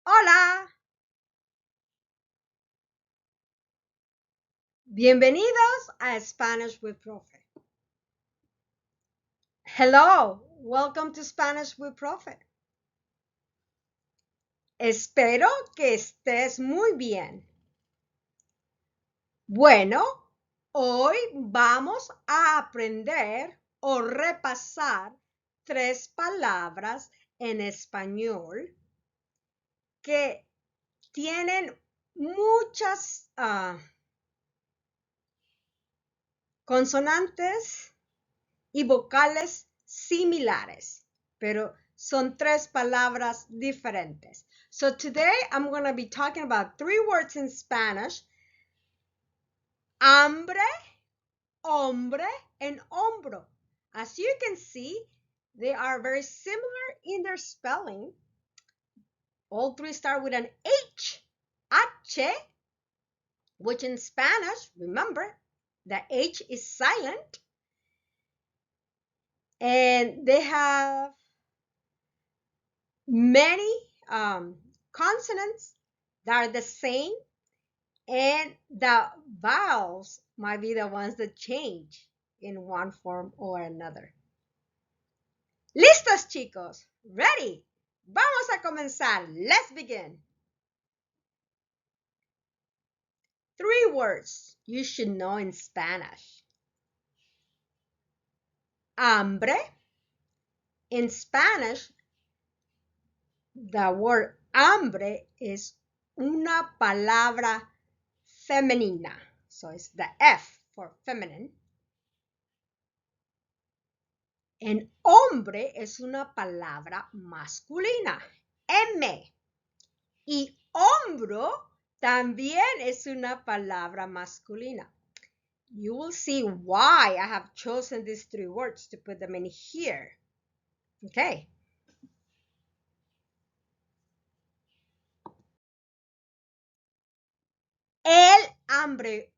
Hola, bienvenidos a Spanish with Profe. Hello, welcome to Spanish with Profe. Espero que estés muy bien. Bueno, hoy vamos a aprender o repasar 3 palabras en español que tienen muchas consonantes y vocales similares, pero son 3 palabras diferentes. So today I'm going to be talking about 3 words in Spanish: hambre, hombre, and hombro. As you can see, they are very similar in their spelling. All 3 start with an H, H, which in Spanish, remember, the H is silent. And they have many consonants that are the same, and the vowels might be the ones that change in one form or another. ¿Listos, chicos? Ready? Vamos a comenzar. Let's begin. 3 words you should know in Spanish. Hambre. In Spanish, the word hambre is una palabra femenina. So it's the F for feminine. En hombre es una palabra masculina, M. Y hombro también es una palabra masculina. You will see why I have chosen these 3 words to put them in here. Okay. El hambre.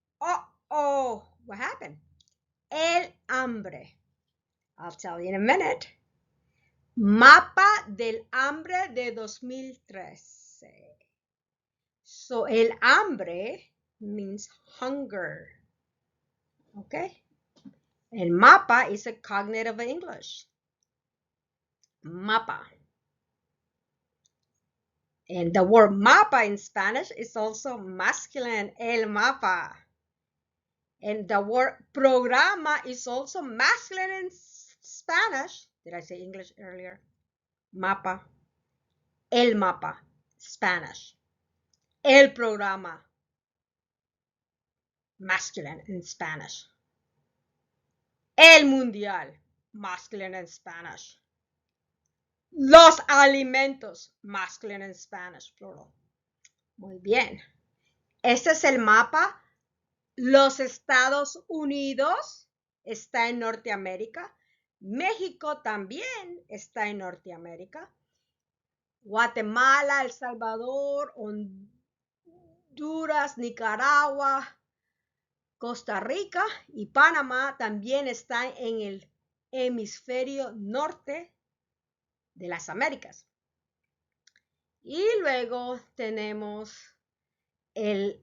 Oh, what happened? El hambre. I'll tell you in a minute. Mapa del hambre de 2013. So, el hambre means hunger. Okay? El mapa is a cognate of English. Mapa. And the word mapa in Spanish is also masculine, el mapa. And the word programa is also masculine in Spanish. Did I say English earlier? Mapa. El mapa, Spanish. El programa, masculine in Spanish. El mundial, masculine in Spanish. Los alimentos, masculine in Spanish, plural. Muy bien. Este es el mapa. Los Estados Unidos está en Norteamérica. México también está en Norteamérica. Guatemala, El Salvador, Honduras, Nicaragua, Costa Rica y Panamá también están en el hemisferio norte de las Américas. Y luego tenemos el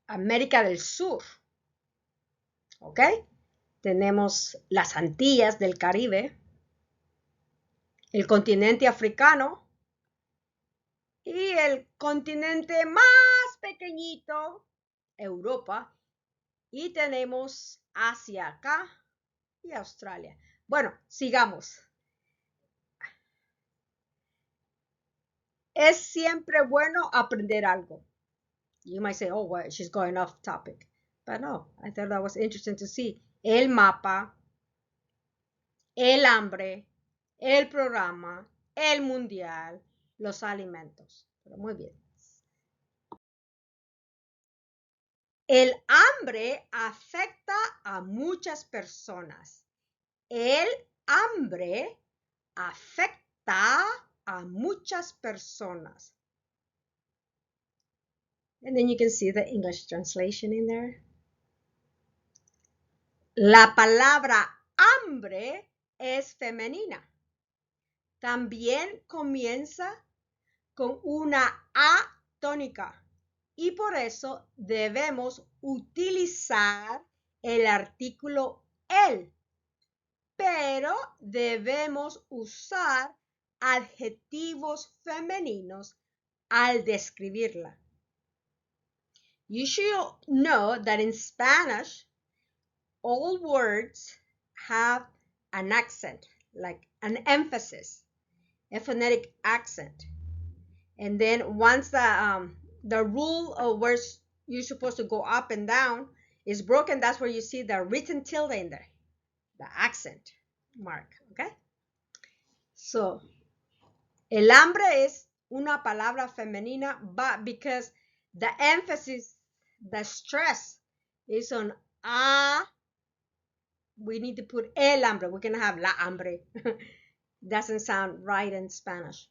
América del Sur. ¿Ok? Tenemos las Antillas del Caribe, el continente africano y el continente más pequeñito, Europa. Y tenemos Asia acá y Australia. Bueno, sigamos. Es siempre bueno aprender algo. You might say, oh, well, she's going off topic. But no, I thought that was interesting to see. El mapa, el hambre, el programa, el mundial, los alimentos. Pero muy bien. El hambre afecta a muchas personas. El hambre afecta a muchas personas. And then you can see the English translation in there. La palabra hambre es femenina. También comienza con una A tónica y por eso debemos utilizar el artículo el, pero debemos usar adjetivos femeninos al describirla. You should know that in Spanish, all words have an accent, like an emphasis, a phonetic accent. And then once the rule of where you're supposed to go up and down is broken, that's where you see the written tilde in there, the accent mark, okay? So, el hambre es una palabra femenina, but because the emphasis, the stress is on we need to put el hambre. We can have la hambre. Doesn't sound right in Spanish.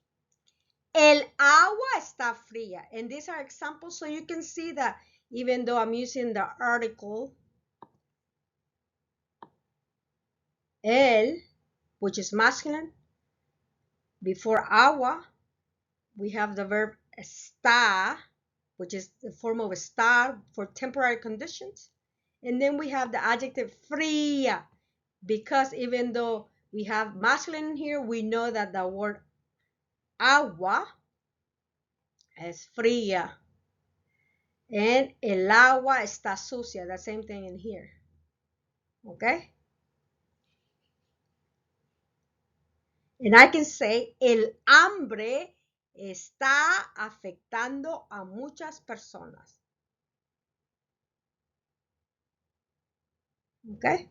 El agua está fría. And these are examples, so you can see that even though I'm using the article, el, which is masculine, before agua, we have the verb está, which is the form of estar for temporary conditions. And then we have the adjective fría, because even though we have masculine here, we know that the word agua es fría. And el agua está sucia, the same thing in here. Okay? And I can say, el hambre está afectando a muchas personas. Okay?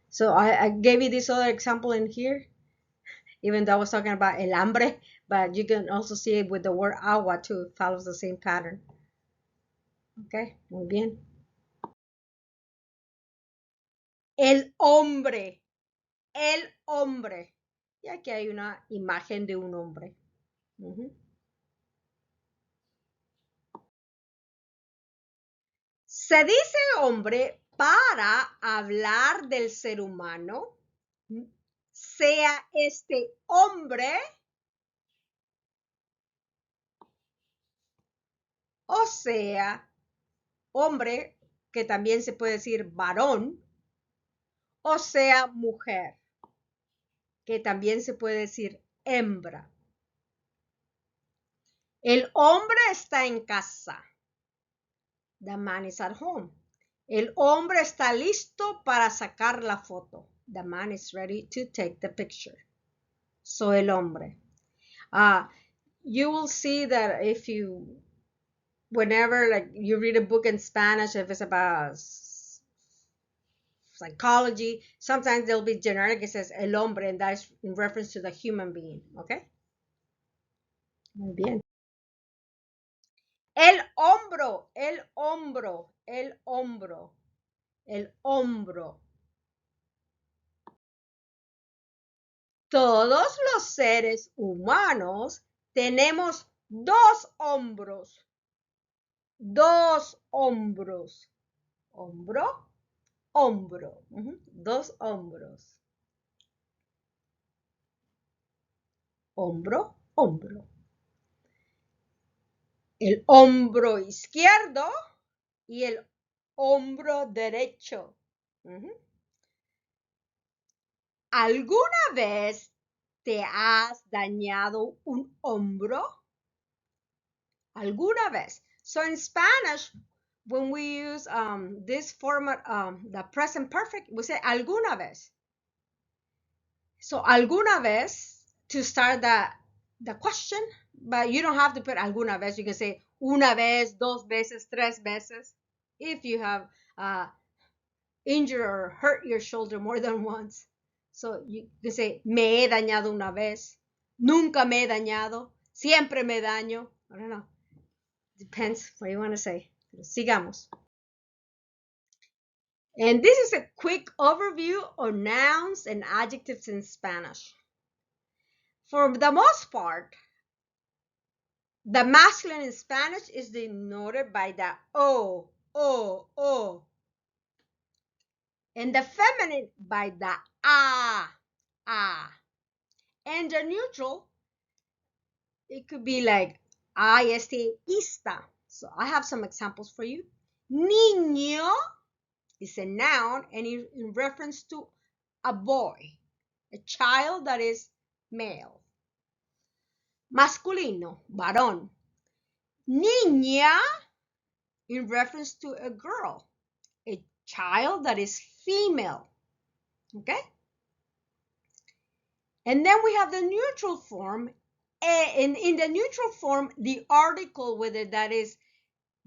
So I gave you this other example in here, even though I was talking about el hambre, but you can also see it with the word agua too. It follows the same pattern. Okay, muy bien. El hombre, el hombre. Y aquí hay una imagen de un hombre. Se dice hombre para hablar del ser humano, sea este hombre o sea hombre, que también se puede decir varón, o sea mujer, que también se puede decir hembra. El hombre está en casa. The man is at home. El hombre está listo para sacar la foto. The man is ready to take the picture. So el hombre. You will see that if you, whenever like you read a book in Spanish, if it's about psychology, sometimes there'll be generic, it says el hombre, and that is in reference to the human being, okay? Muy bien. El hombro, el hombro, el hombro, el hombro. Todos los seres humanos tenemos dos hombros. Dos hombros. Hombro, hombro. Dos hombros. Hombro, hombro. El hombro izquierdo y el hombro derecho. ¿Alguna vez te has dañado un hombro? ¿Alguna vez? So in Spanish, when we use this format, the present perfect, we say alguna vez. So alguna vez to start the question, but you don't have to put alguna vez. You can say una vez, dos veces, tres veces. If you have injured or hurt your shoulder more than once. So you can say me he dañado una vez, nunca me he dañado, siempre me daño. I don't know. Depends what you want to say. Sigamos. And this is a quick overview on nouns and adjectives in Spanish. For the most part, the masculine in Spanish is denoted by the O, O, O. And the feminine by the A, A. And the neutral it could be like ista. So I have some examples for you. Niño is a noun and in reference to a boy, a child that is male. Masculino, varón. Niña in reference to a girl, a child that is female. Okay? And then we have the neutral form. In the neutral form, the article, whether that is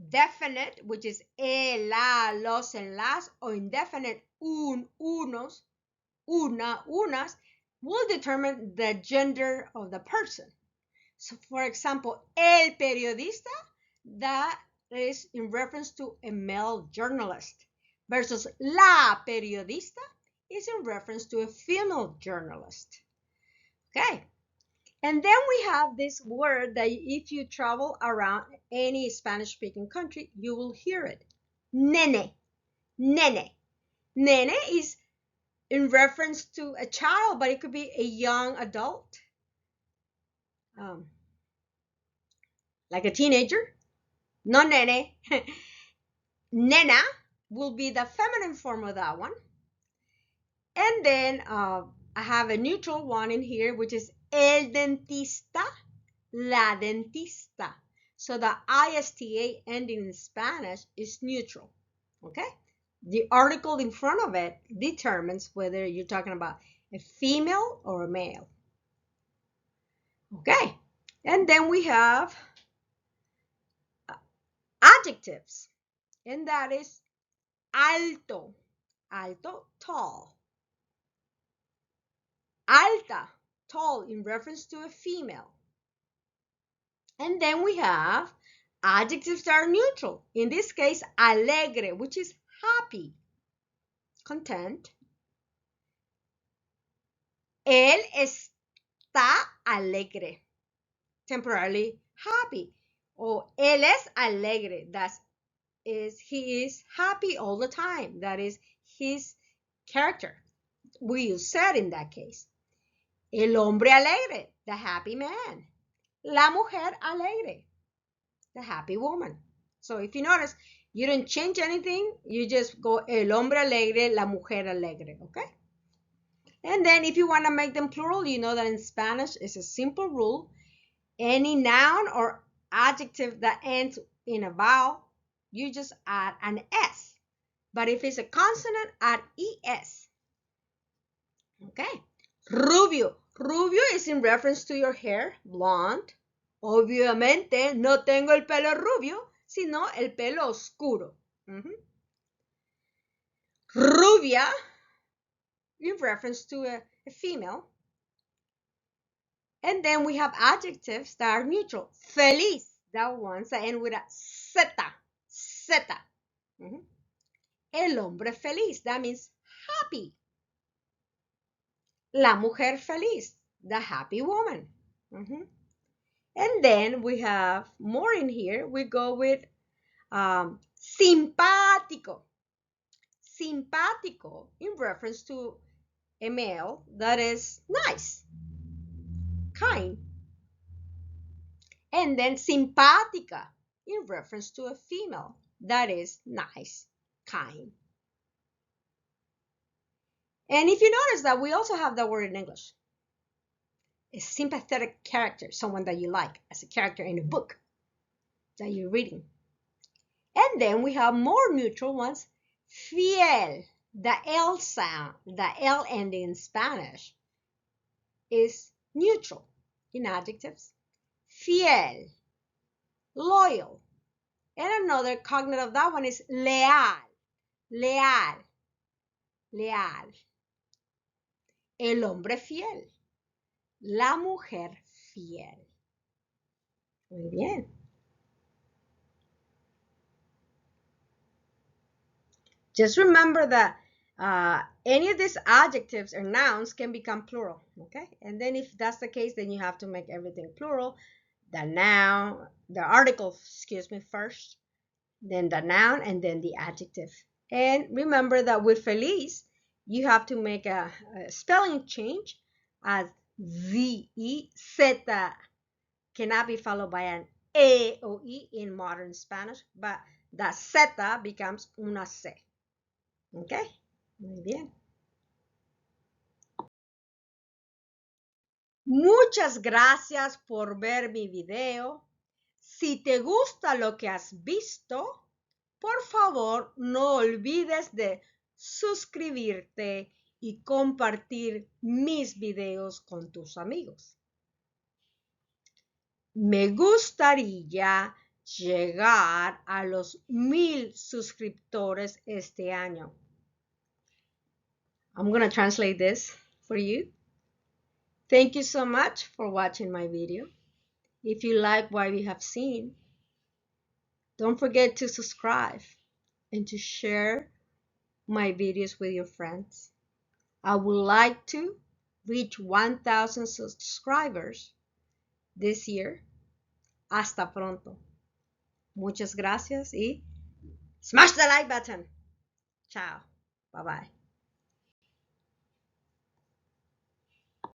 definite, which is la, los, and las, or indefinite, unos, una, unas, will determine the gender of the person. So, for example, el periodista, that is in reference to a male journalist, versus la periodista is in reference to a female journalist. Okay. And then we have this word that if you travel around any Spanish-speaking country, you will hear it. Nene. Nene. Nene is in reference to a child, but it could be a young adult, like a teenager. No nene. Nena will be the feminine form of that one. And then I have a neutral one in here, which is el dentista, la dentista. So the ISTA ending in Spanish is neutral, okay? The article in front of it determines whether you're talking about a female or a male. Okay, and then we have adjectives, and that is alto, alto, tall. Alta, tall, in reference to a female. And then we have adjectives that are neutral. In this case, alegre, which is happy, content. Él está alegre, temporarily happy. Or él es alegre, that is, he is happy all the time. That is his character. We use ser in that case. El hombre alegre, the happy man. La mujer alegre, the happy woman. So if you notice, you don't change anything. You just go el hombre alegre, la mujer alegre, okay? And then if you want to make them plural, you know that in Spanish it's a simple rule. Any noun or adjective that ends in a vowel, you just add an S. But if it's a consonant, add ES. Okay? Rubio. Rubio is in reference to your hair, blonde. Obviamente no tengo el pelo rubio, sino el pelo oscuro. Rubia, in reference to a female. And then we have adjectives that are neutral. Feliz, that ones that end with a zeta, zeta. El hombre feliz, that means happy. La mujer feliz, the happy woman. And then we have more in here. We go with simpático. Simpático in reference to a male that is nice, kind. And then simpática in reference to a female that is nice, kind. And if you notice that we also have that word in English. A sympathetic character, someone that you like as a character in a book that you're reading. And then we have more neutral ones. Fiel, the L sound, the L ending in Spanish is neutral in adjectives. Fiel, loyal. And another cognate of that one is leal, leal, leal. El hombre fiel, la mujer fiel. Muy bien. Just remember that any of these adjectives or nouns can become plural, okay? And then if that's the case, then you have to make everything plural. The noun, the article, first, then the noun, and then the adjective. And remember that with feliz, you have to make a spelling change as Z-E-Z cannot be followed by an E or E in modern Spanish, but the Z becomes una C. Okay, muy bien. Muchas gracias por ver mi video. Si te gusta lo que has visto, por favor no olvides de suscribirte y compartir mis videos con tus amigos. Me gustaría llegar a los 1000 suscriptores este año. I'm going to translate this for you. Thank you so much for watching my video. If you like what you have seen, don't forget to subscribe and to share my videos with your friends. I would like to reach 1000 subscribers this year. Hasta pronto. Muchas gracias y smash the like button. Ciao. Bye-bye.